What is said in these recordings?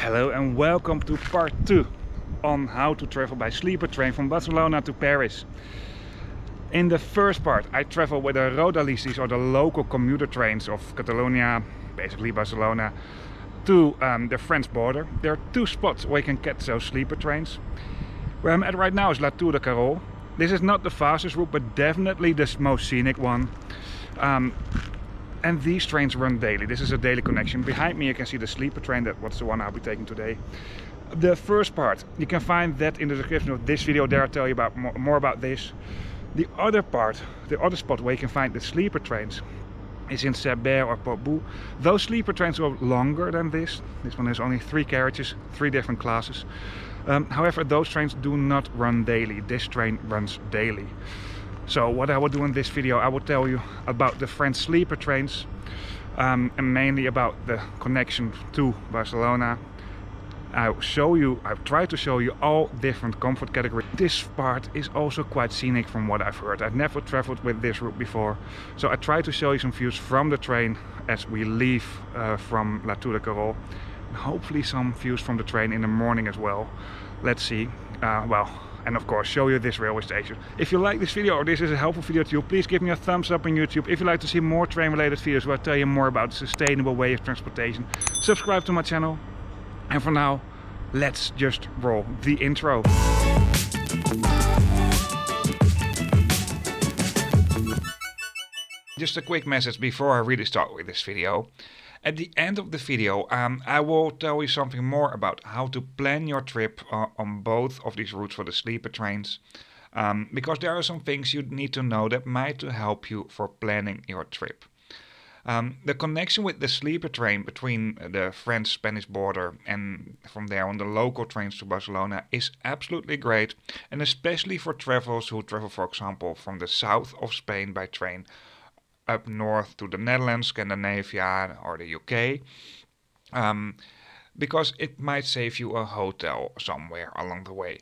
Hello and welcome to part 2 on how to travel by sleeper train from Barcelona to Paris. In the first part I travel with the Rodalies, these are the local commuter trains of Catalonia, basically Barcelona, to the French border. There are two spots where you can catch those sleeper trains. Where I'm at right now is Latour de Carol. This is not the fastest route, but definitely the most scenic one. And these trains run daily. This is a daily connection. Behind me you can see the sleeper train, that's the one I'll be taking today. The first part, you can find that in the description of this video. There I'll tell you about more about this. The other part, the other spot where you can find the sleeper trains is in Gare or pt2. Those sleeper trains are longer than this. This one has only 3 carriages, 3 different classes. However, those trains do not run daily. This train runs daily. So what I will do in this video, I will tell you about the French sleeper trains and mainly about the connection to Barcelona. I'll try to show you all different comfort categories. This part is also quite scenic from what I've heard. I've never traveled with this route before. So I try to show you some views from the train as we leave from Latour de Querol. And hopefully some views from the train in the morning as well. Let's see. And of course show you this railway station. If you like this video or this is a helpful video to you, please give me a thumbs up on YouTube. If you'd like to see more train related videos where I tell you more about the sustainable way of transportation, subscribe to my channel. And for now, let's just roll the intro. Just a quick message before I really start with this video. At the end of the video, I will tell you something more about how to plan your trip on both of these routes for the sleeper trains. Because there are some things you need to know that might help you for planning your trip. The connection with the sleeper train between the French-Spanish border and from there on the local trains to Barcelona is absolutely great. And especially for travelers who travel, for example, from the south of Spain by train up north to the Netherlands, Scandinavia or the UK, because it might save you a hotel somewhere along the way.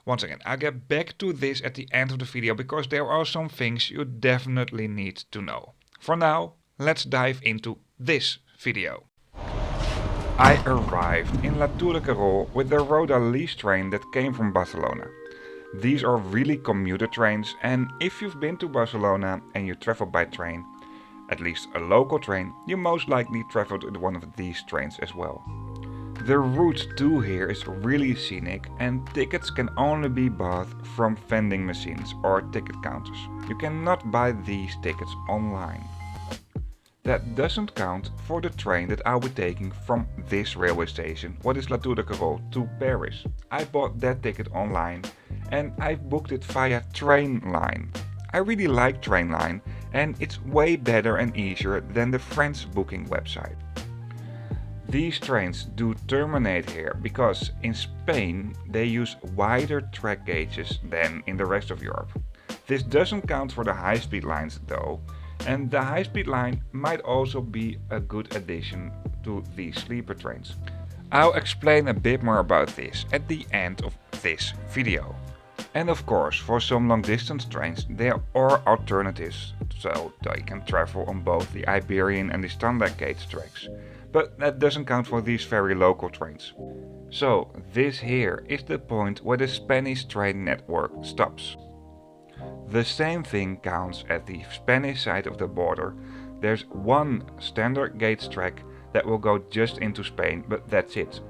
Once again, I'll get back to this at the end of the video because there are some things you definitely need to know. For now, let's dive into this video. I arrived in Latour de Querol with the Rodalies train that came from Barcelona. These are really commuter trains, and if you've been to Barcelona and you travel by train, at least a local train, you most likely traveled with one of these trains as well. The route to here is really scenic and tickets can only be bought from vending machines or ticket counters. You cannot buy these tickets online. That doesn't count for the train that I'll be taking from this railway station, what is Latour de Querol, to Paris. I bought that ticket online and I've booked it via Trainline. I really like Trainline and it's way better and easier than the French booking website. These trains do terminate here because in Spain they use wider track gauges than in the rest of Europe. This doesn't count for the high-speed lines though, and the high-speed line might also be a good addition to these sleeper trains. I'll explain a bit more about this at the end of this video. And of course, for some long-distance trains there are alternatives, so they can travel on both the Iberian and the standard gauge tracks. But that doesn't count for these very local trains. So this here is the point where the Spanish train network stops. The same thing counts at the Spanish side of the border. There's one standard gauge track that will go just into Spain, but that's it.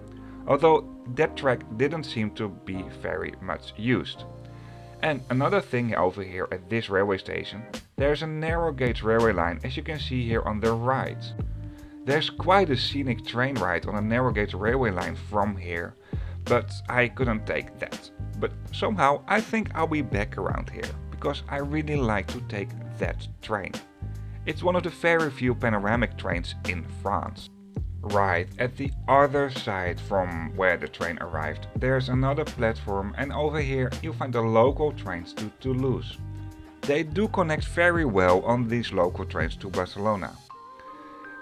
Although that track didn't seem to be very much used. And another thing over here at this railway station, there's a narrow gauge railway line as you can see here on the right. There's quite a scenic train ride on a narrow gauge railway line from here, but I couldn't take that. But somehow I think I'll be back around here, because I really like to take that train. It's one of the very few panoramic trains in France. Right at the other side from where the train arrived, there's another platform and over here you find the local trains to Toulouse. They do connect very well on these local trains to Barcelona.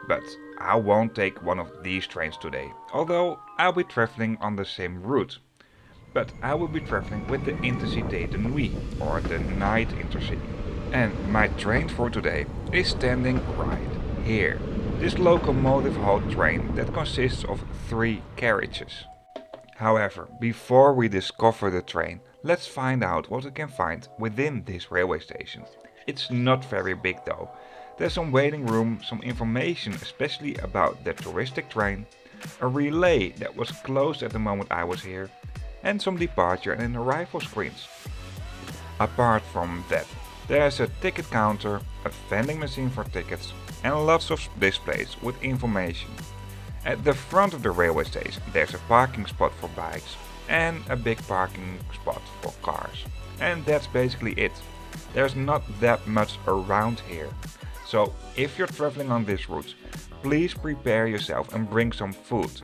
But I won't take one of these trains today, although I'll be traveling on the same route. But I will be traveling with the Intercité de Nuit, or the night intercity. And my train for today is standing right here. this locomotive hauled train that consists of 3 carriages. However, before we discover the train, let's find out what we can find within this railway station. It's not very big though. There's some waiting room, some information especially about the touristic train, a relay that was closed at the moment I was here, and some departure and arrival screens. Apart from that, there's a ticket counter, a vending machine for tickets, and lots of displays with information. At the front of the railway station there's a parking spot for bikes and a big parking spot for cars. And that's basically it. There's not that much around here. So if you're traveling on this route, please prepare yourself and bring some food.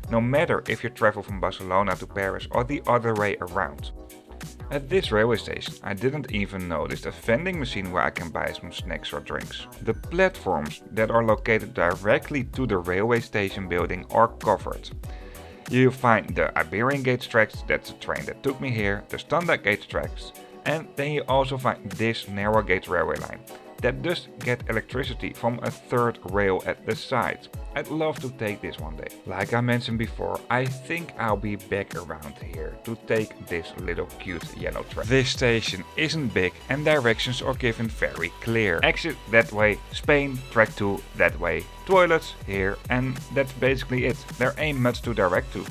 No matter if you travel from Barcelona to Paris or the other way around. At this railway station I didn't even notice a vending machine where I can buy some snacks or drinks. The platforms that are located directly to the railway station building are covered. You find the Iberian gauge tracks, that's the train that took me here, the standard gauge tracks, and then you also find this narrow gauge railway line that does get electricity from a third rail at the side. I'd love to take this one day. Like I mentioned before, I think I'll be back around here to take this little cute yellow train. This station isn't big and directions are given very clear. Exit that way, Spain, track 2 that way, toilets here, and that's basically it. There ain't much to direct to.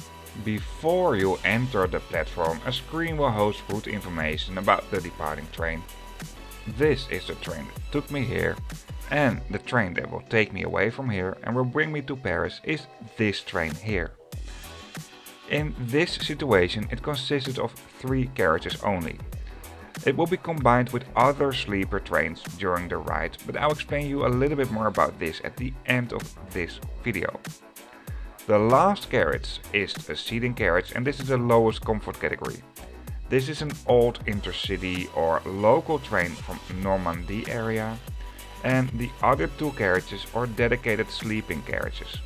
Before you enter the platform, a screen will host route information about the departing train. This is the train that took me here, and the train that will take me away from here and will bring me to Paris is this train here. In this situation it consisted of 3 carriages only. It will be combined with other sleeper trains during the ride, but I'll explain you a little bit more about this at the end of this video. The last carriage is a seating carriage and this is the lowest comfort category. This is an old intercity or local train from Normandy area, and the other 2 carriages are dedicated sleeping carriages.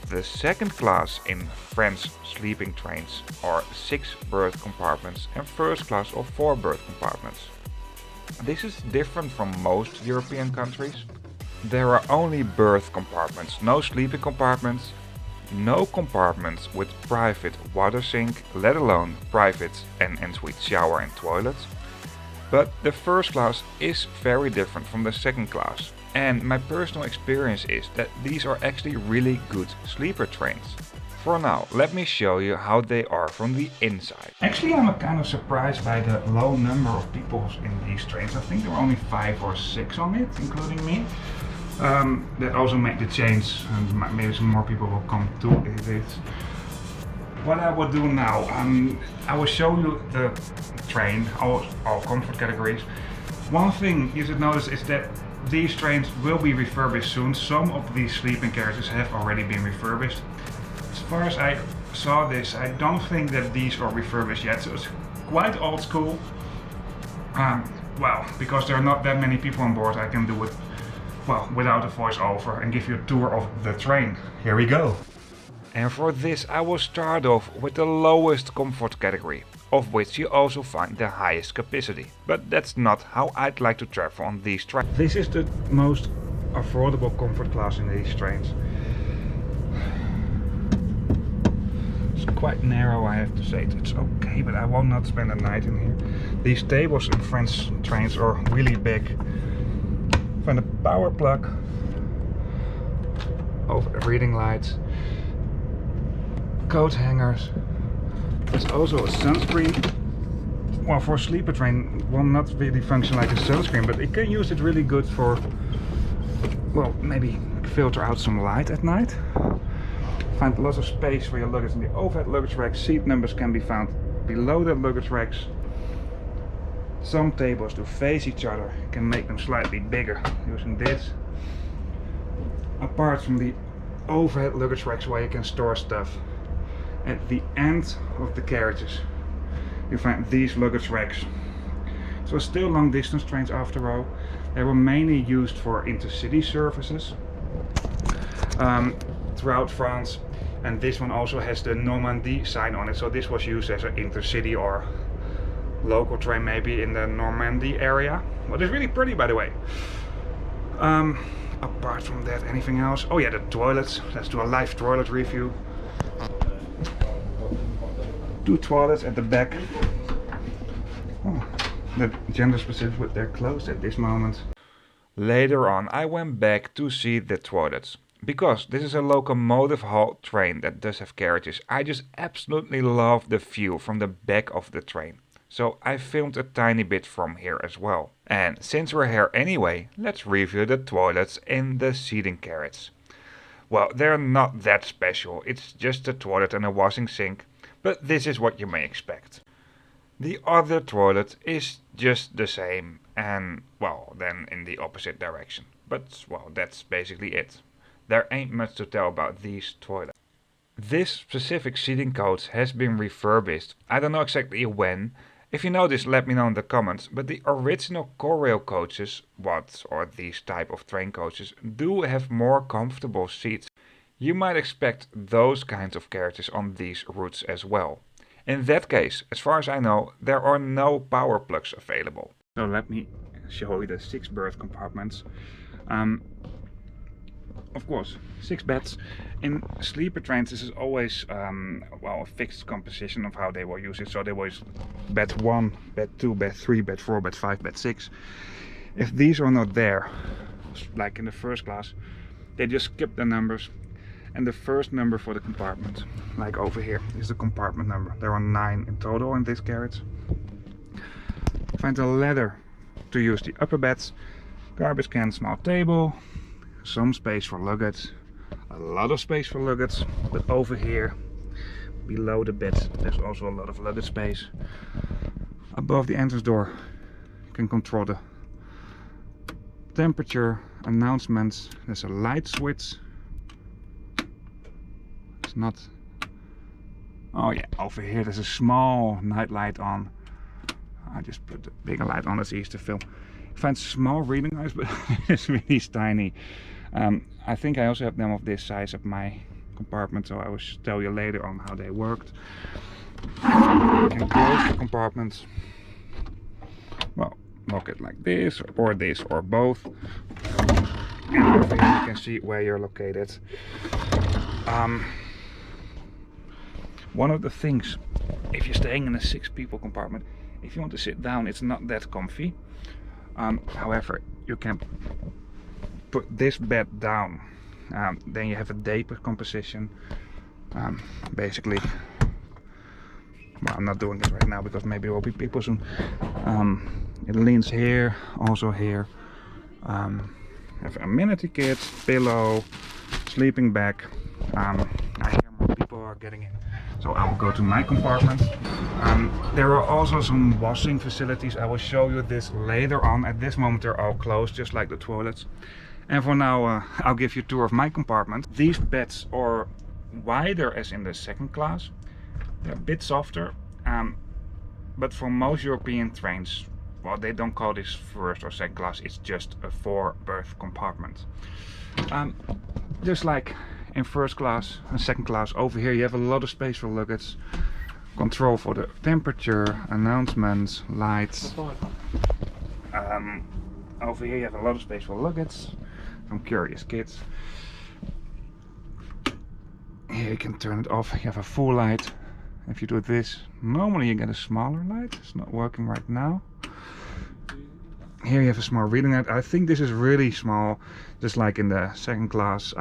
The second class in French sleeping trains are 6 berth compartments and first class of 4 berth compartments. This is different from most European countries. There are only berth compartments, no sleeping compartments, no compartments with private water sink, let alone private and ensuite shower and toilets. But the first class is very different from the second class. And my personal experience is that these are actually really good sleeper trains. For now, let me show you how they are from the inside. Actually, I'm kind of surprised by the low number of people in these trains. I think there were only 5 or 6 on it, including me. That also made the change, and maybe some more people will come to it. What I will do now, I will show you the train, all comfort categories. One thing you should notice is that these trains will be refurbished soon. Some of these sleeping carriages have already been refurbished. As far as I saw this, I don't think that these are refurbished yet, so it's quite old school. Well, because there are not that many people on board, I can do it without a voiceover and give you a tour of the train. Here we go. And for this I will start off with the lowest comfort category, of which you also find the highest capacity. But that's not how I'd like to travel on these trains. This is the most affordable comfort class in these trains. It's quite narrow, I have to say. It's okay, but I will not spend a night in here. These tables in French trains are really big. Find a power plug, reading lights, coat hangers. There's also a sunscreen. Well, for a sleeper train will not really function like a sunscreen, but it can use it really good for, well, maybe filter out some light at night. Find lots of space for your luggage in the overhead luggage rack. Seat numbers can be found below the luggage racks. Some tables do face each other, you can make them slightly bigger using this. Apart from the overhead luggage racks where you can store stuff, at the end of the carriages you find these luggage racks. So still long distance trains after all. They were mainly used for intercity services throughout France, and this one also has the Normandy sign on it, so this was used as an intercity or local train maybe in the Normandy area. Well, it's really pretty, by the way. Apart from that, anything else? Oh yeah, the toilets. Let's do a live toilet review. 2 toilets at the back. Oh, the gender specific, but they're closed at this moment. Later on, I went back to see the toilets. Because this is a locomotive hauled train that does have carriages, I just absolutely love the view from the back of the train. So I filmed a tiny bit from here as well. And since we're here anyway, let's review the toilets in the seating carriage. Well, they're not that special, it's just a toilet and a washing sink, but this is what you may expect. The other toilet is just the same and, well, then in the opposite direction. But, well, that's basically it. There ain't much to tell about these toilets. This specific seating coach has been refurbished. I don't know exactly when. If you know this, let me know in the comments. But the original Eurail coaches, or these type of train coaches, do have more comfortable seats. You might expect those kinds of carriages on these routes as well. In that case, as far as I know, there are no power plugs available. So let me show you the 6 berth compartments. Of course, 6 beds. In sleeper trains this is always a fixed composition of how they will use it. So they will use bed 1, bed 2, bed 3, bed 4, bed 5, bed 6. If these are not there, like in the first class, they just skip the numbers. And the first number for the compartment, like over here, is the compartment number. There are 9 in total in this carriage. Find a ladder to use the upper beds, garbage can, small table, some space for luggage, a lot of space for luggage, but over here, below the bed, there's also a lot of luggage space. Above the entrance door, you can control the temperature, announcements, there's a light switch. It's not... Oh yeah, over here there's a small night light on. I just put the bigger light on, it's easy to film. I find small reading eyes, but it's really tiny. I think I also have them of this size at my compartment, so I will tell you later on how they worked. You can close the compartments. Well, lock it like this, or both. And over here you can see where you're located. One of the things, if you're staying in a 6 people compartment, if you want to sit down, it's not that comfy. However, you can put this bed down. Then you have a deeper composition. Basically, well, I'm not doing it right now because maybe there will be people soon. It leans here, also here. Have amenity kit, pillow, sleeping bag. I hear more people are getting in, so I will go to my compartment. There are also some washing facilities. I will show you this later on. At this moment they're all closed, just like the toilets. And for now I'll give you a tour of my compartment. These beds are wider as in the second class. They're a bit softer, but for most European trains, well, they don't call this first or second class, it's just a 4 berth compartment. Just like in first class and second class, over here you have a lot of space for luggage, control for the temperature, announcements, lights. Over here you have a lot of space for luggage from curious kids. Here you can turn it off, you have a full light. If you do this, normally you get a smaller light, it's not working right now. Here you have a small reading light. I think this is really small, just like in the second class,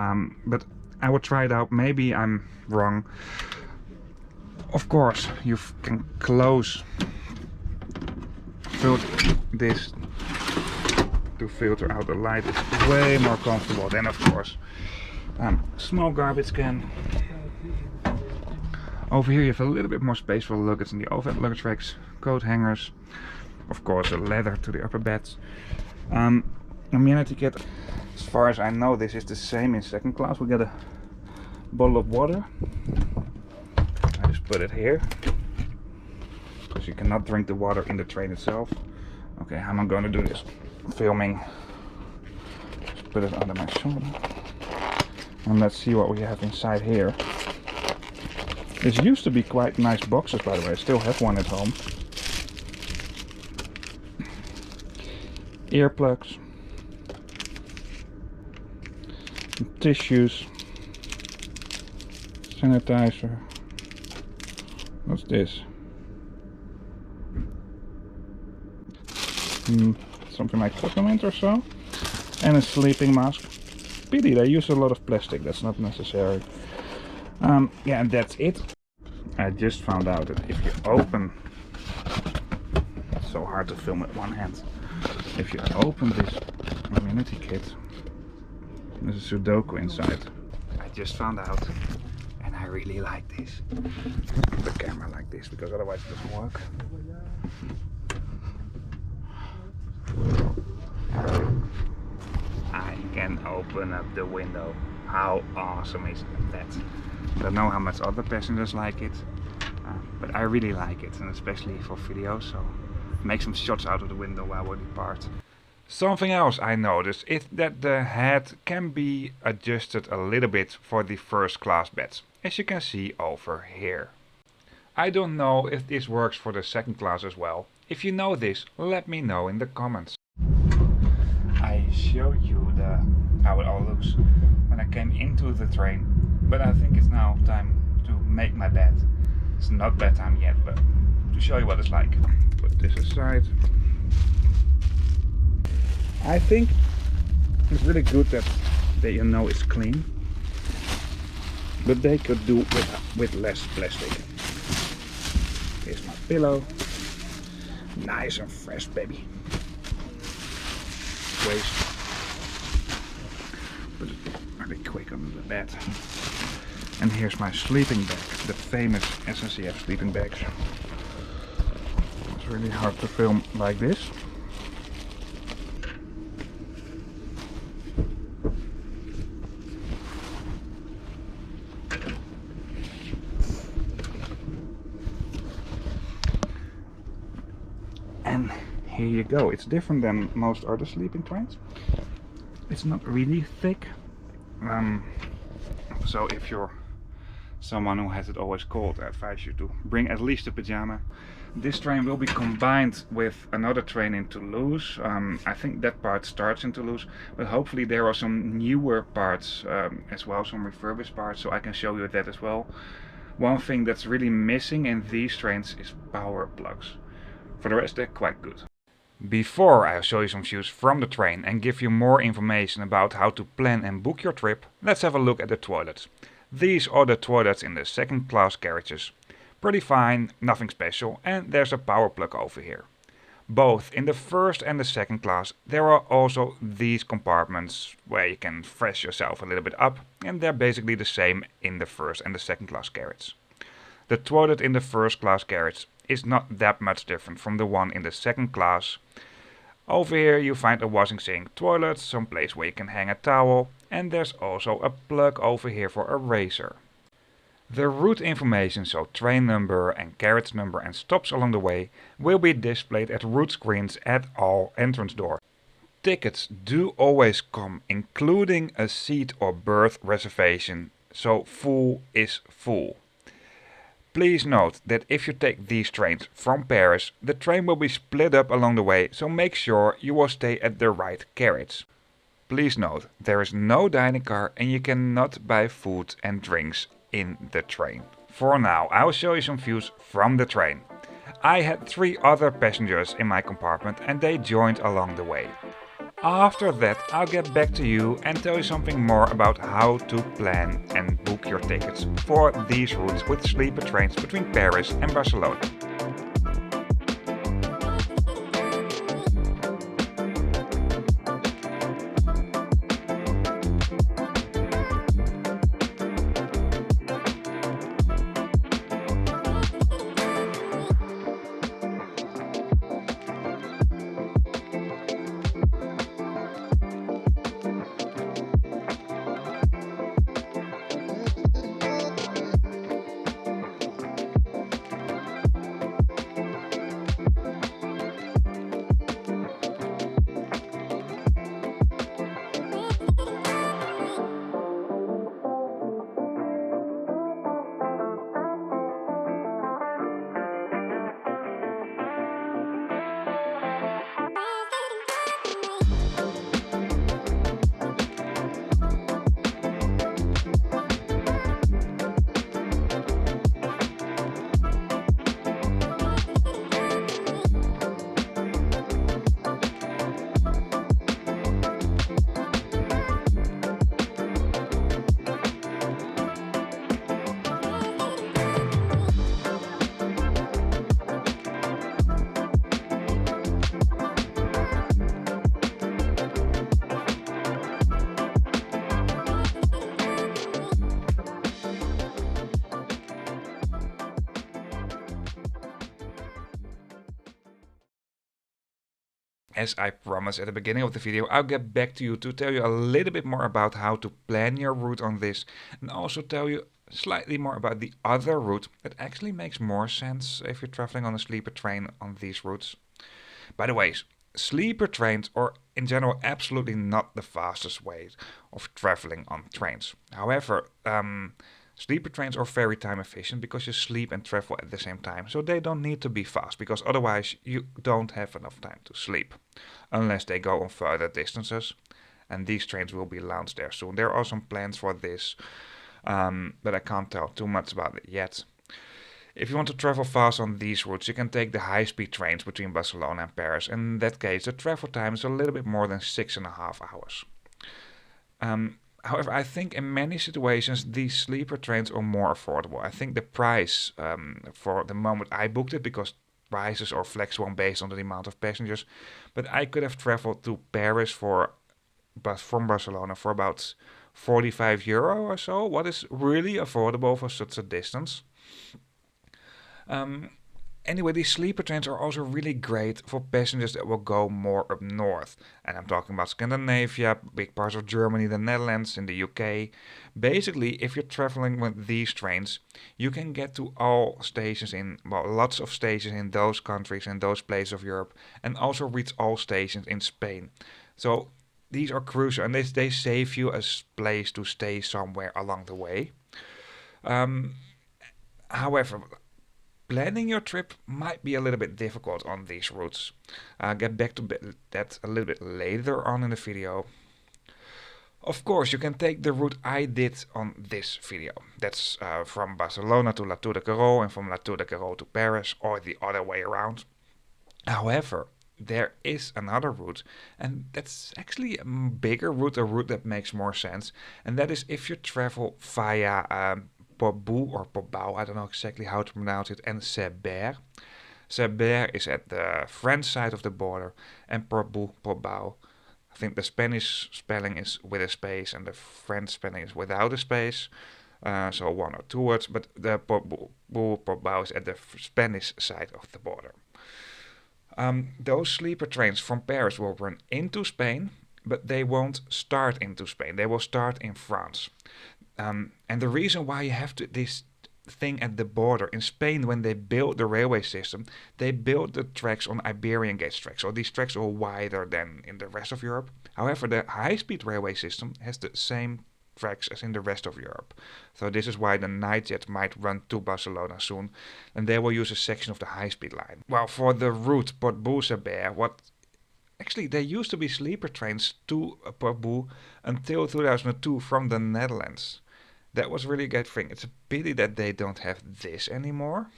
but I will try it out, maybe I'm wrong. Of course, you can close this to filter out the light. It's way more comfortable than, of course, small garbage can. Over here you have a little bit more space for luggage in the overhead luggage racks, coat hangers, of course a ladder to the upper beds. Amenity kit, as far as I know this is the same in second class. We get a bottle of water. I just put it here, because you cannot drink the water in the train itself. Okay, how am I going to do this? Filming. Just put it under my shoulder. And let's see what we have inside here. These used to be quite nice boxes, by the way. I still have one at home. Earplugs. tissues, sanitizer. What's this? Something like peppermint or so. And a sleeping mask. Pity, they use a lot of plastic, that's not necessary. Yeah, and that's it. I just found out that if you open, it's so hard to film with one hand. If you open this immunity kit, there's a Sudoku inside. I just found out, and I really like this. The camera like this, because otherwise it doesn't work. I can open up the window. How awesome is that? I don't know how much other passengers like it, but I really like it, and especially for video, so make some shots out of the window while we depart. Something else I noticed is that the head can be adjusted a little bit for the first class beds, as you can see over here. I don't know if this works for the second class as well. If you know this, let me know in the comments. I showed you how it all looks when I came into the train, but I think it's now time to make my bed. It's not bedtime yet, but to show you what it's like. Put this aside. I think it's really good that you know it's clean, but they could do with less plastic. Here's my pillow. Nice and fresh, baby. Waste. Put it really quick under the bed. And here's my sleeping bag, the famous SNCF sleeping bags. It's really hard to film like this. And here you go. It's different than most other sleeping trains. It's not really thick. So if you're someone who has it always cold, I advise you to bring at least a pajama. This train will be combined with another train in Toulouse. I think that part starts in Toulouse, but hopefully there are some newer parts as well, some refurbished parts, so I can show you that as well. One thing that's really missing in these trains is power plugs. For the rest, they're quite good. Before I show you some views from the train and give you more information about how to plan and book your trip, let's have a look at the toilets. These are the toilets in the second class carriages. Pretty fine, nothing special, and there's a power plug over here. Both in the first and the second class there are also these compartments where you can fresh yourself a little bit up, and they're basically the same in the first and the second class carriage. The toilet in the first class carriage is not that much different from the one in the second class. Over here you find a washing sink, toilet, some place where you can hang a towel, and there's also a plug over here for a razor. The route information, so train number and carriage number and stops along the way, will be displayed at route screens at all entrance doors. Tickets do always come including a seat or berth reservation, so full is full. Please note that if you take these trains from Paris, the train will be split up along the way, so make sure you will stay at the right carriage. Please note, there is no dining car and you cannot buy food and drinks in the train. For now, I will show you some views from the train. I had 3 other passengers in my compartment and they joined along the way. After that, I'll get back to you and tell you something more about how to plan and book your tickets for these routes with sleeper trains between Paris and Barcelona. As I promised at the beginning of the video, I'll get back to you to tell you a little bit more about how to plan your route on this, and also tell you slightly more about the other route that actually makes more sense if you're traveling on a sleeper train on these routes. By the way, sleeper trains are in general absolutely not the fastest way of traveling on trains. However, sleeper trains are very time efficient because you sleep and travel at the same time, so they don't need to be fast because otherwise you don't have enough time to sleep, unless they go on further distances, and these trains will be launched there soon. There are some plans for this, but I can't tell too much about it yet. If you want to travel fast on these routes, you can take the high-speed trains between Barcelona and Paris. In that case, the travel time is a little bit more than 6.5 hours. However, I think in many situations these sleeper trains are more affordable. I think the price for the moment I booked it, because prices are flexible based on the amount of passengers, but I could have traveled to Paris from Barcelona for about €45 or so, what is really affordable for such a distance. Anyway, these sleeper trains are also really great for passengers that will go more up north. And I'm talking about Scandinavia, big parts of Germany, the Netherlands, in the UK. Basically, if you're traveling with these trains, you can get to all stations lots of stations in those countries and those places of Europe, and also reach all stations in Spain. So these are crucial, and they save you a place to stay somewhere along the way. However, planning your trip might be a little bit difficult on these routes. I'll get back to that a little bit later on in the video. Of course, you can take the route I did on this video. That's from Barcelona to Latour de Carol and from Latour de Carol to Paris, or the other way around. However, there is another route, and that's actually a bigger route, a route that makes more sense, and that is if you travel via Portbou or Portbou, I don't know exactly how to pronounce it, and Cerbère. Cerbère is at the French side of the border, and Portbou. I think the Spanish spelling is with a space, and the French spelling is without a space. So one or two words, but the Portbou is at the Spanish side of the border. Those sleeper trains from Paris will run into Spain, but they won't start into Spain. They will start in France. And the reason why you have this thing at the border in Spain, when they built the railway system, they built the tracks on Iberian gauge tracks. So these tracks are wider than in the rest of Europe. However, the high-speed railway system has the same tracks as in the rest of Europe. So this is why the Nightjet might run to Barcelona soon, and they will use a section of the high-speed line. Well, for the route Portbou-Cerbère, actually, there used to be sleeper trains to Portbou until 2002 from the Netherlands. That was really a great thing. It's a pity that they don't have this anymore.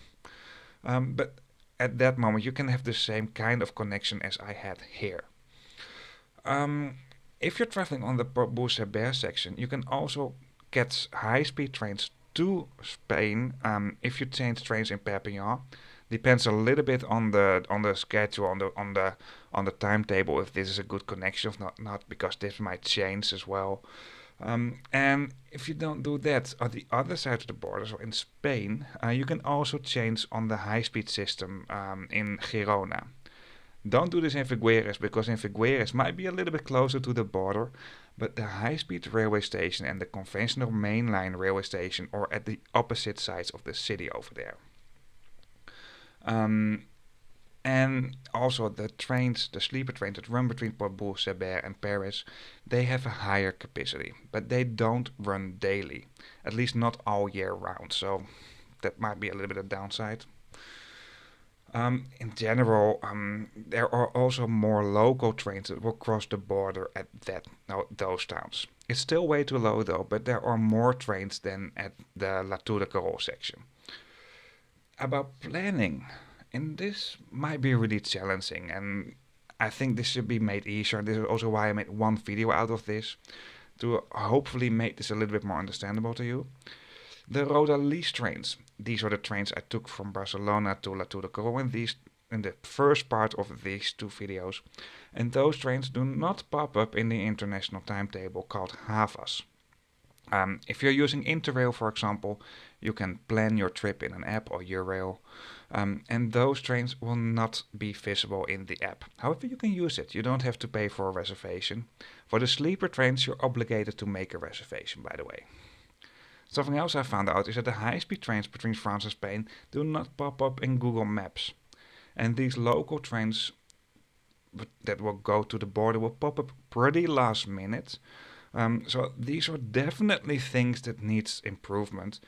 But at that moment, you can have the same kind of connection as I had here. If you're traveling on the Portbou-Cerbère section, you can also get high-speed trains to Spain if you change trains in Perpignan. Depends a little bit on the schedule, on the timetable, if this is a good connection or not, because this might change as well. And if you don't do that on the other side of the border, so in Spain, you can also change on the high-speed system in Girona. Don't do this in Figueres, because in Figueres might be a little bit closer to the border, but the high-speed railway station and the conventional mainline railway station are at the opposite sides of the city over there. And also the sleeper trains that run between Portbou, Cerbère and Paris, they have a higher capacity, but they don't run daily, at least not all year round, so that might be a little bit of downside. In general, there are also more local trains that will cross the border at those towns. It's still way too low though, but there are more trains than at the Latour de Carol section. About planning, and this might be really challenging, and I think this should be made easier. This is also why I made one video out of this, to hopefully make this a little bit more understandable to you. The Rodalies trains, these are the trains I took from Barcelona to Latour de Carol in the first part of these two videos. And those trains do not pop up in the international timetable called HAVAs. If you're using Interrail, for example, you can plan your trip in an app or Eurail, and those trains will not be visible in the app. However, you can use it. You don't have to pay for a reservation. For the sleeper trains, you're obligated to make a reservation, by the way. Something else I found out is that the high-speed trains between France and Spain do not pop up in Google Maps. And these local trains that will go to the border will pop up pretty last minute. So these are definitely things that needs improvement.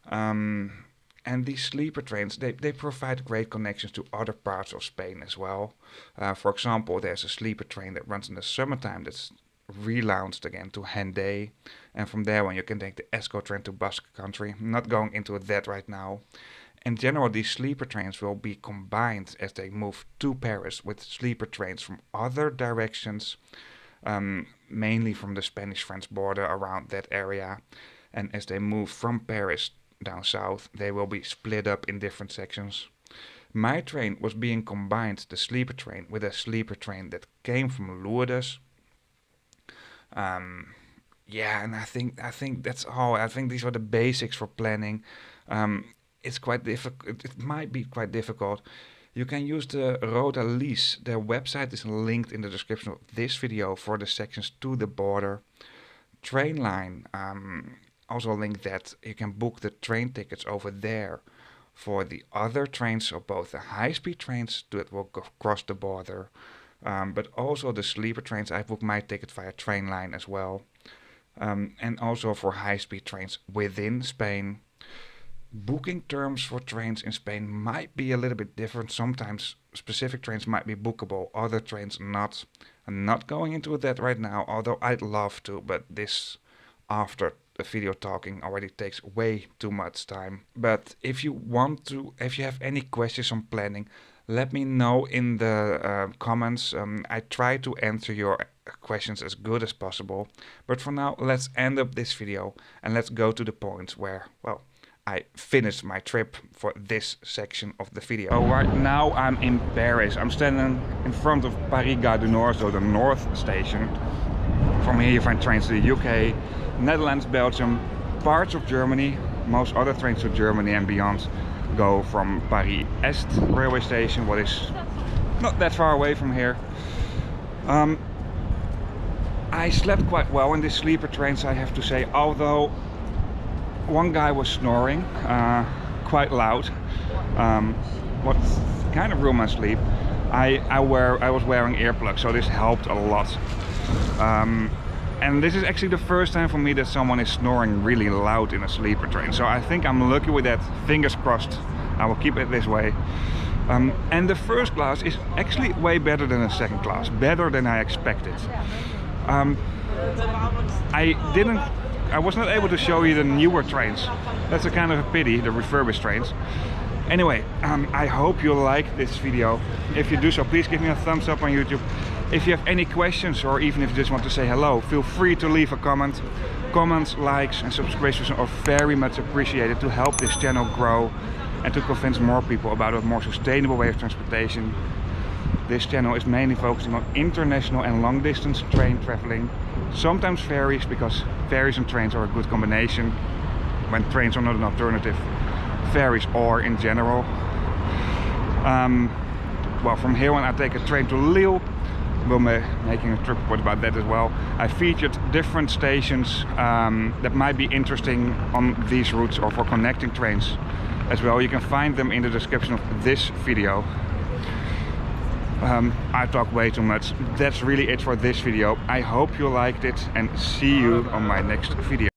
And these sleeper trains, they provide great connections to other parts of Spain as well. For example, there's a sleeper train that runs in the summertime that's relaunched again to Hendaye. And from there on you can take the ESCO train to Basque Country. I'm not going into that right now. In general, these sleeper trains will be combined as they move to Paris with sleeper trains from other directions, mainly from the Spanish-French border around that area. And as they move from Paris down south, they will be split up in different sections. My train was being combined, the sleeper train, with a sleeper train that came from Lourdes. Yeah, and I think that's all. I think these are the basics for planning. It's quite difficult. It might be quite difficult. You can use the Rodalies. Their website is linked in the description of this video for the sections to the border. Trainline, also link that. You can book the train tickets over there for the other trains, so both the high-speed trains that will go across the border, but also the sleeper trains. I booked my ticket via Trainline as well. And also for high-speed trains within Spain. Booking terms for trains in Spain might be a little bit different. Sometimes specific trains might be bookable, other trains not. I'm not going into that right now, although I'd love to, but this, after the video talking, already takes way too much time. But if you have any questions on planning, let me know in the comments. I try to answer your questions as good as possible. But for now, let's end up this video and let's go to the point where, well, I finished my trip for this section of the video. So right now I'm in Paris. I'm standing in front of Paris Gare du Nord, so the North Station. From here you find trains to the UK, Netherlands, Belgium, parts of Germany. Most other trains to Germany and beyond go from Paris Est railway station, what is not that far away from here. I slept quite well in these sleeper trains, I have to say, although one guy was snoring quite loud, what kind of ruined my sleep. I was wearing earplugs, so this helped a lot. And this is actually the first time for me that someone is snoring really loud in a sleeper train. So I think I'm lucky with that. Fingers crossed. I will keep it this way. And the first class is actually way better than the second class. Better than I expected. I was not able to show you the newer trains. That's a kind of a pity, the refurbished trains. Anyway, I hope you like this video. If you do so, please give me a thumbs up on YouTube. If you have any questions, or even if you just want to say hello, feel free to leave a comment. Comments, likes and subscriptions are very much appreciated to help this channel grow and to convince more people about a more sustainable way of transportation. This channel is mainly focusing on international and long distance train traveling. Sometimes ferries, because ferries and trains are a good combination when trains are not an alternative. Ferries are in general. Well, from here on I take a train to Lille. We'll be making a trip report about that as well. I featured different stations that might be interesting on these routes or for connecting trains as well. You can find them in the description of this video. I talk way too much. That's really it for this video. I hope you liked it and see you on my next video.